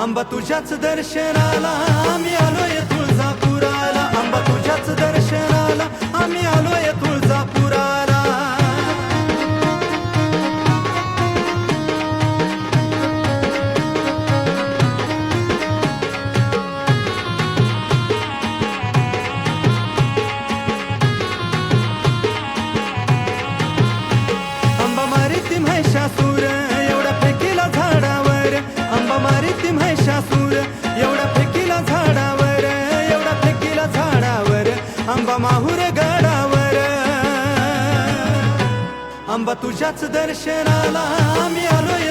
आंबा तुझ्याच दर्शनाला आम्ही आलोय तुळजापुराला, आंबा तुझ्याच दर्शनाला आम्ही आलोय तुळजापुराला. आंबा मारिती महिषासूर एवढा फेकीला झाडावर, आंबा मारिती महिषासूर एवढा फेकीला झाडावर, एवढा फेकीला झाडावर, आंबा माहुर गडावर. आंबा तुझ्याच दर्शनाला आम्ही आलोय